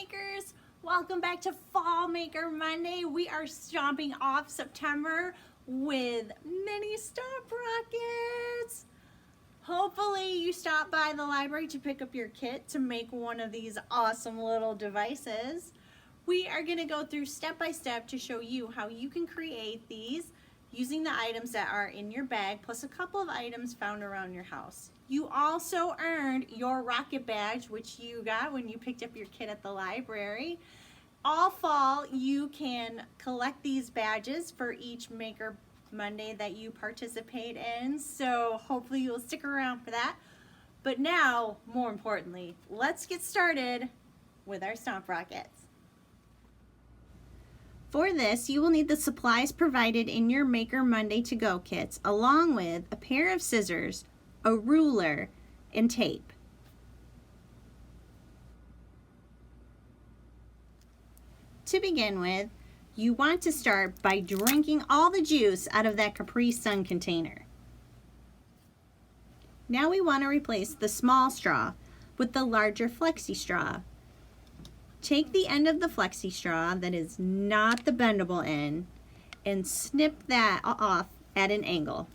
makers, welcome back to Fall Maker Monday. We are stomping off September with mini stomp rockets. Hopefully you stop by the library to pick up your kit to make one of these awesome little devices. We are going to go through step by step to show you how you can create these using the items that are in your bag plus a couple of items found around your house. You also earned your rocket badge, which you got when you picked up your kit at the library. All fall you can collect these badges for each Maker Monday that you participate in, so hopefully you'll stick around for that. But now, more importantly, let's get started with our stomp rockets. For this, you will need the supplies provided in your Maker Monday to Go kits, along with a pair of scissors, a ruler, and tape. To begin with, you want to start by drinking all the juice out of that Capri Sun container. Now we want to replace the small straw with the larger flexi straw. Take the end of the flexi straw that is not the bendable end and snip that off at an angle.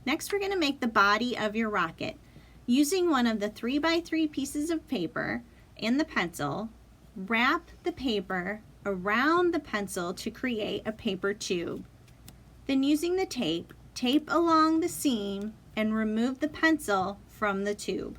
Next, we're going to make the body of your rocket. Using one of the 3x3 pieces of paper and the pencil, wrap the paper around the pencil to create a paper tube. Then using the tape, tape along the seam and remove the pencil from the tube.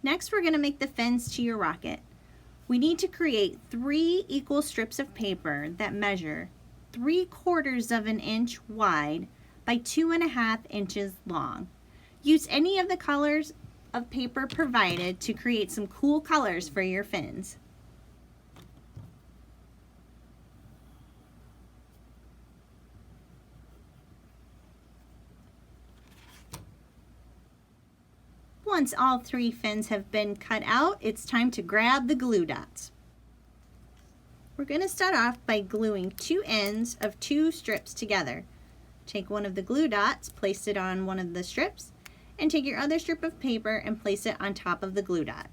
Next, we're going to make the fins to your rocket. We need to create 3 equal strips of paper that measure 3/4 of an inch wide by 2.5 inches long. Use any of the colors of paper provided to create some cool colors for your fins. Once all 3 fins have been cut out, it's time to grab the glue dots. We're going to start off by gluing 2 ends of 2 strips together. Take one of the glue dots, place it on one of the strips, and take your other strip of paper and place it on top of the glue dot.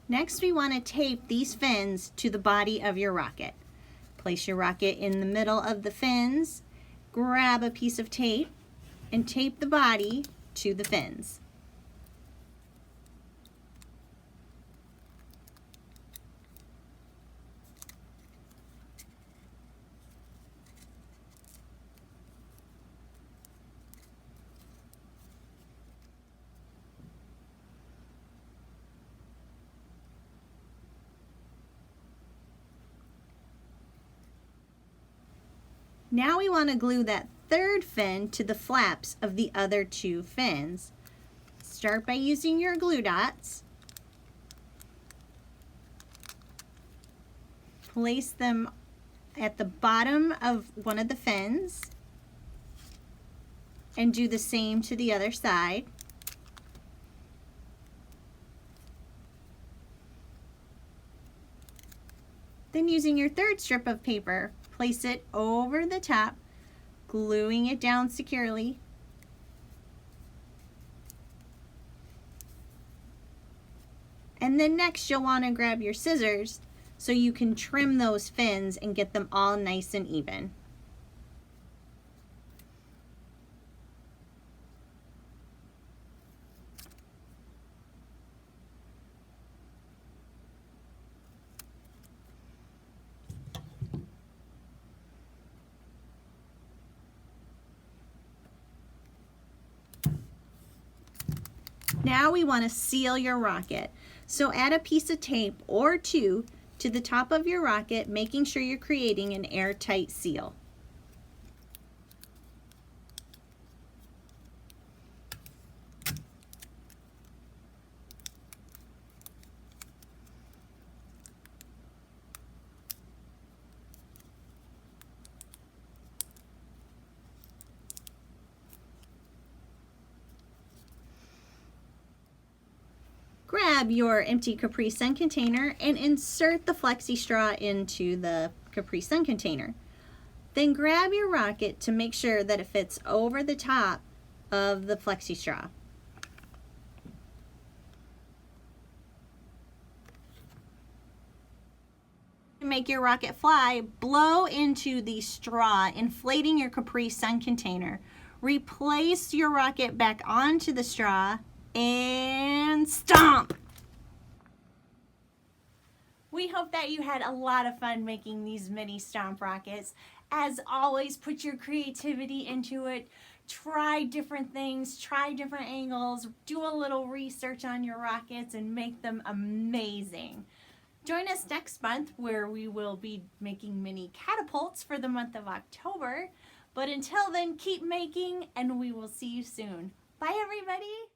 Next, we want to tape these fins to the body of your rocket. Place your rocket in the middle of the fins, grab a piece of tape, and tape the body to the fins. Now we want to glue that 3rd fin to the flaps of the other 2 fins. Start by using your glue dots. Place them at the bottom of one of the fins and do the same to the other side. Then using your 3rd strip of paper, place it over the top, gluing it down securely. And then next you'll want to grab your scissors so you can trim those fins and get them all nice and even. Now we want to seal your rocket. So add a piece of tape or two to the top of your rocket, making sure you're creating an airtight seal. Grab your empty Capri Sun container and insert the flexi straw into the Capri Sun container. Then grab your rocket to make sure that it fits over the top of the flexi straw. To make your rocket fly, blow into the straw, inflating your Capri Sun container. Replace your rocket back onto the straw and stomp! We hope that you had a lot of fun making these mini stomp rockets. As always, put your creativity into it. Try different things, try different angles, do a little research on your rockets and make them amazing. Join us next month where we will be making mini catapults for the month of October. But until then, keep making and we will see you soon. Bye everybody!